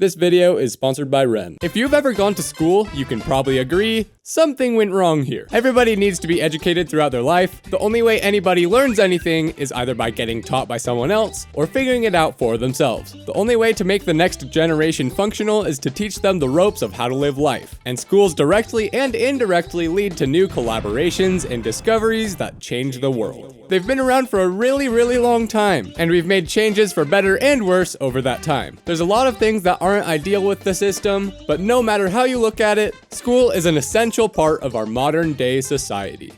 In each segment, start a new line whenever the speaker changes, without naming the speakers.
This video is sponsored by Wren. If you've ever gone to school, you can probably agree something went wrong here. Everybody needs to be educated throughout their life. The only way anybody learns anything is either by getting taught by someone else or figuring it out for themselves. The only way to make the next generation functional is to teach them the ropes of how to live life. And schools directly and indirectly lead to new collaborations and discoveries that change the world. They've been around for a really long time, and we've made changes for better and worse over that time. There's a lot of things that aren't ideal with the system, but no matter how you look at it, school is an essential part of our modern day society.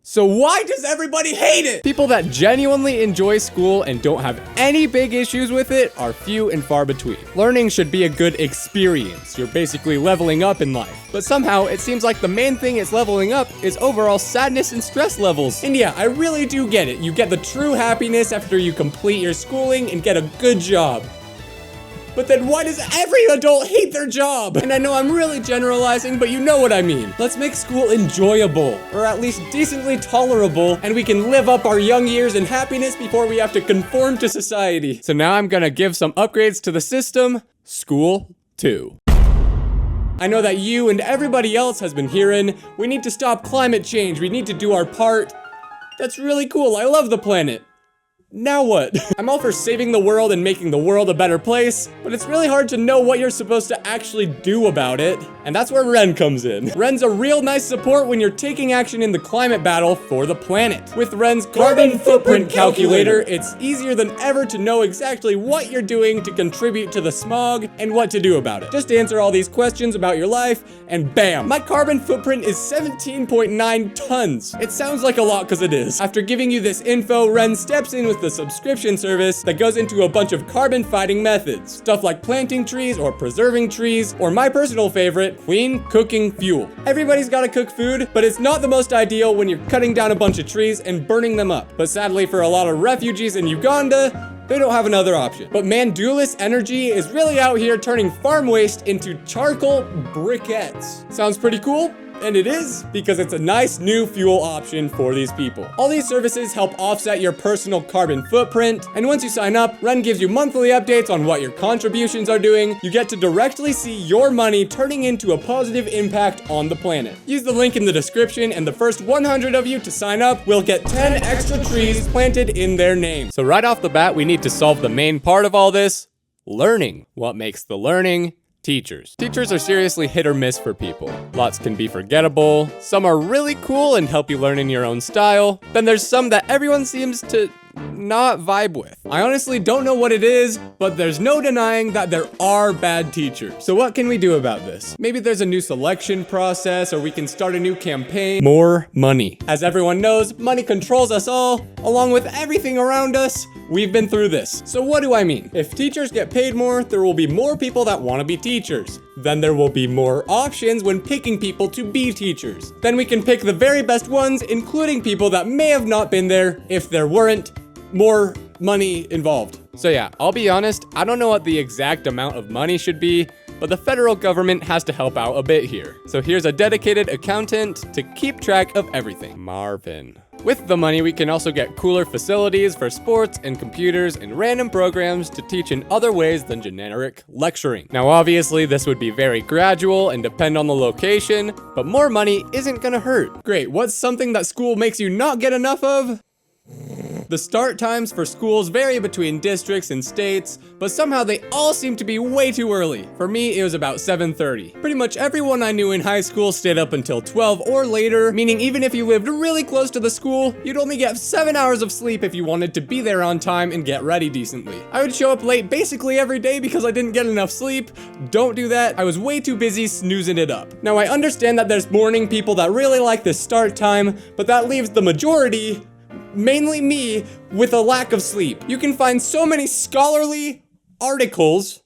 So why does everybody hate it? People that genuinely enjoy school and don't have any big issues with it are few and far between. Learning should be a good experience. You're basically leveling up in life. But somehow, it seems like the main thing it's leveling up is overall sadness and stress levels. And yeah, I really do get it. You get the true happiness after you complete your schooling and get a good job. But then why does every adult hate their job? And I know I'm really generalizing, but you know what I mean. Let's make school enjoyable, or at least decently tolerable, and we can live up our young years in happiness before we have to conform to society. So now I'm gonna give some upgrades to the system. School 2. I know that you and everybody else has been hearing, we need to stop climate change, we need to do our part. That's really cool, I love the planet. Now what? I'm all for saving the world and making the world a better place, but it's really hard to know what you're supposed to actually do about it. And that's where Wren comes in. Wren's a real nice support when you're taking action in the climate battle for the planet. With Wren's carbon footprint calculator, it's easier than ever to know exactly what you're doing to contribute to the smog and what to do about it. Just answer all these questions about your life, and bam! My carbon footprint is 17.9 tons. It sounds like a lot because it is. After giving you this info, Wren steps in with the subscription service that goes into a bunch of carbon fighting methods. Stuff like planting trees or preserving trees, or my personal favorite, clean cooking fuel. Everybody's gotta cook food, but it's not the most ideal when you're cutting down a bunch of trees and burning them up. But sadly for a lot of refugees in Uganda, they don't have another option. But Mandulus Energy is really out here turning farm waste into charcoal briquettes. Sounds pretty cool? And it is, because it's a nice new fuel option for these people. All these services help offset your personal carbon footprint, and once you sign up, Wren gives you monthly updates on what your contributions are doing. You get to directly see your money turning into a positive impact on the planet. Use the link in the description, and the first 100 of you to sign up will get 10 extra trees planted in their name. So right off the bat, we need to solve the main part of all this, learning. What makes the learning? Teachers. Teachers are seriously hit or miss for people. Lots can be forgettable, some are really cool and help you learn in your own style, then there's some that everyone seems to not vibe with. I honestly don't know what it is, but there's no denying that there are bad teachers. So what can we do about this? Maybe there's a new selection process, or we can start a new campaign. More money. As everyone knows, money controls us all, along with everything around us. We've been through this. So what do I mean? If teachers get paid more, there will be more people that want to be teachers. Then there will be more options when picking people to be teachers. Then we can pick the very best ones, including people that may have not been there if there weren't more money involved. So yeah, I'll be honest, I don't know what the exact amount of money should be, but the federal government has to help out a bit here. So here's a dedicated accountant to keep track of everything. Marvin. With the money, we can also get cooler facilities for sports and computers and random programs to teach in other ways than generic lecturing. Now, obviously, this would be very gradual and depend on the location, but more money isn't gonna hurt. Great, what's something that school makes you not get enough of? The start times for schools vary between districts and states, but somehow they all seem to be way too early. For me, it was about 7:30. Pretty much everyone I knew in high school stayed up until 12 or later, meaning even if you lived really close to the school, you'd only get 7 hours of sleep if you wanted to be there on time and get ready decently. I would show up late basically every day because I didn't get enough sleep. Don't do that. I was way too busy snoozing it up. Now, I understand that there's morning people that really like this start time, but that leaves the majority, mainly me, with a lack of sleep. You can find so many scholarly articles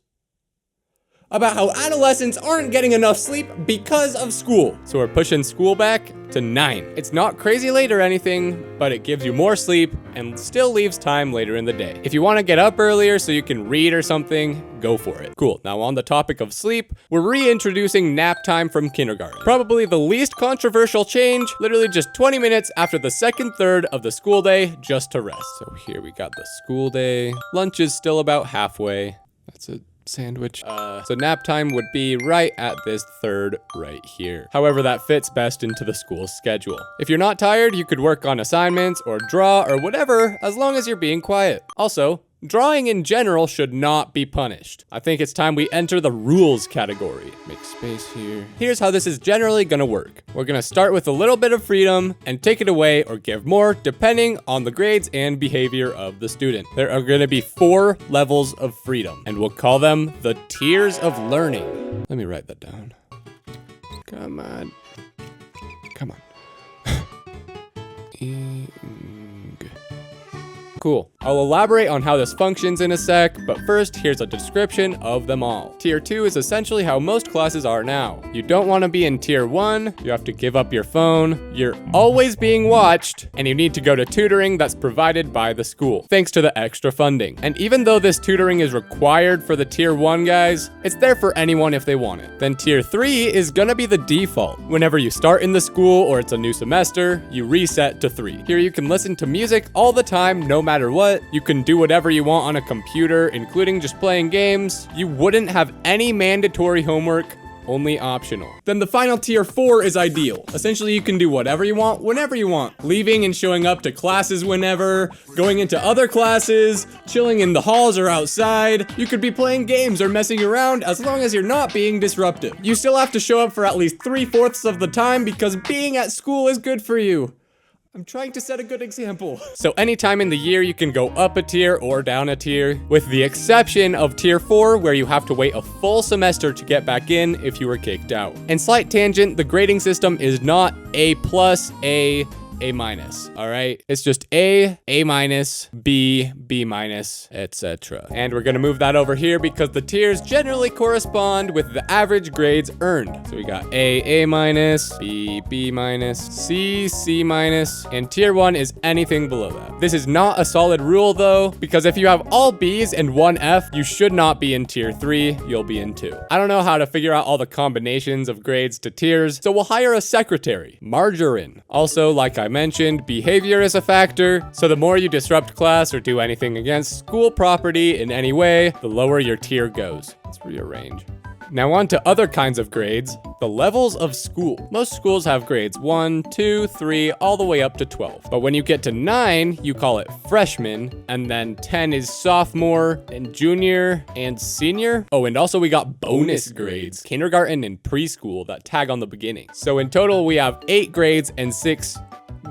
about how adolescents aren't getting enough sleep because of school. So we're pushing school back to 9. It's not crazy late or anything, but it gives you more sleep and still leaves time later in the day. If you want to get up earlier so you can read or something, go for it. Cool, now on the topic of sleep, we're reintroducing nap time from kindergarten. Probably the least controversial change, literally just 20 minutes after the second third of the school day, just to rest. So here we got the school day. Lunch is still about halfway. That's a sandwich. So nap time would be right at this third right here. However, that fits best into the school schedule. If you're not tired, you could work on assignments or draw or whatever, as long as you're being quiet. Also, drawing in general should not be punished. I think it's time we enter the rules category. Make space here. Here's how this is generally gonna work. We're gonna start with a little bit of freedom and take it away or give more depending on the grades and behavior of the student. There are gonna be 4 levels of freedom, and we'll call them the tiers of learning. Let me write that down. Come on. Come on. Cool. I'll elaborate on how this functions in a sec, but first, here's a description of them all. Tier 2 is essentially how most classes are now. You don't want to be in Tier 1, you have to give up your phone, you're always being watched, and you need to go to tutoring that's provided by the school, thanks to the extra funding. And even though this tutoring is required for the Tier 1 guys, it's there for anyone if they want it. Then Tier 3 is gonna be the default. Whenever you start in the school or it's a new semester, you reset to 3. Here you can listen to music all the time, no matter what. You can do whatever you want on a computer, including just playing games. You wouldn't have any mandatory homework, only optional. Then the final Tier 4 is ideal. Essentially, you can do whatever you want, whenever you want. Leaving and showing up to classes whenever, going into other classes, chilling in the halls or outside. You could be playing games or messing around as long as you're not being disruptive. You still have to show up for at least 3/4 of the time because being at school is good for you. I'm trying to set a good example. So anytime in the year you can go up a tier or down a tier, with the exception of Tier 4 where you have to wait a full semester to get back in if you were kicked out. And slight tangent, the grading system is not A+, A, A-, all right? It's just A, A-, B, B-, etc. And we're gonna move that over here because the tiers generally correspond with the average grades earned. So we got A, A-, B, B-, C, C-, and Tier 1 is anything below that. This is not a solid rule though, because if you have all B's and 1 F, you should not be in Tier 3, you'll be in 2. I don't know how to figure out all the combinations of grades to tiers, so we'll hire a secretary, Margarine. Also, like I mentioned, behavior is a factor, so the more you disrupt class or do anything against school property in any way, the lower your tier goes. Let's rearrange. Now on to other kinds of grades, the levels of school. Most schools have grades 1, 2, 3, all the way up to 12. But when you get to 9, you call it freshman, and then 10 is sophomore, and junior, and senior. Oh, and also we got bonus grades, kindergarten and preschool that tag on the beginning. So in total, we have 8 grades and 6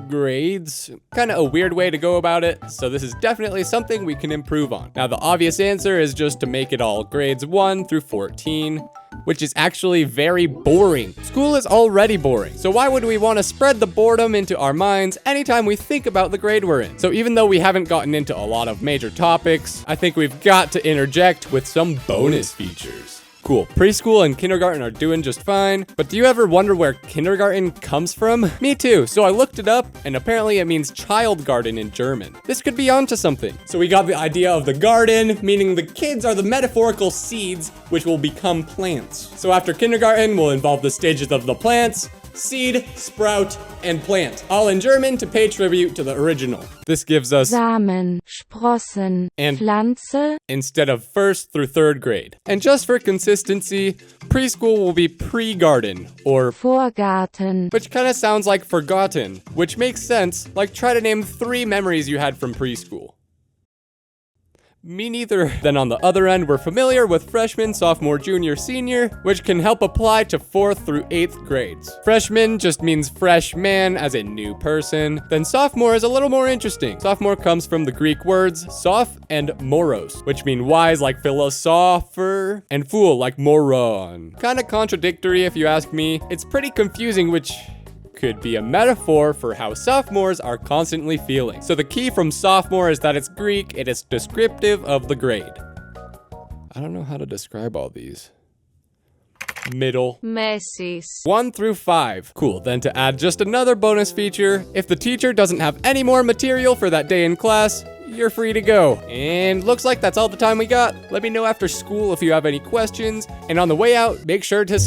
grades. Kind of a weird way to go about it, so this is definitely something we can improve on. Now the obvious answer is just to make it all grades 1 through 14, which is actually very boring. School is already boring, so why would we want to spread the boredom into our minds anytime we think about the grade we're in? So even though we haven't gotten into a lot of major topics, I think we've got to interject with some bonus features. Cool, preschool and kindergarten are doing just fine, but do you ever wonder where kindergarten comes from? Me too, so I looked it up, and apparently it means child garden in German. This could be onto something. So we got the idea of the garden, meaning the kids are the metaphorical seeds which will become plants. So after kindergarten, we'll involve the stages of the plants, seed, sprout, and plant, all in German to pay tribute to the original. This gives us
Samen, Sprossen,
and
Pflanze
instead of 1st through 3rd grade. And just for consistency, preschool will be pre-garden, or
Vorgarten,
which kind of sounds like forgotten, which makes sense, like try to name 3 memories you had from preschool. Me neither. Then on the other end, we're familiar with freshman, sophomore, junior, senior, which can help apply to 4th through 8th grades. Freshman just means fresh man, as a new person. Then sophomore is a little more interesting. Sophomore comes from the Greek words soph and moros, which mean wise like philosopher, and fool like moron. Kinda contradictory if you ask me. It's pretty confusing, which could be a metaphor for how sophomores are constantly feeling. So the key from sophomore is that it's Greek, it is descriptive of the grade. I don't know how to describe all these. Middle.
Mäßig.
1 through 5. Cool, then to add just another bonus feature, if the teacher doesn't have any more material for that day in class, you're free to go. And looks like that's all the time we got. Let me know after school if you have any questions, and on the way out, make sure to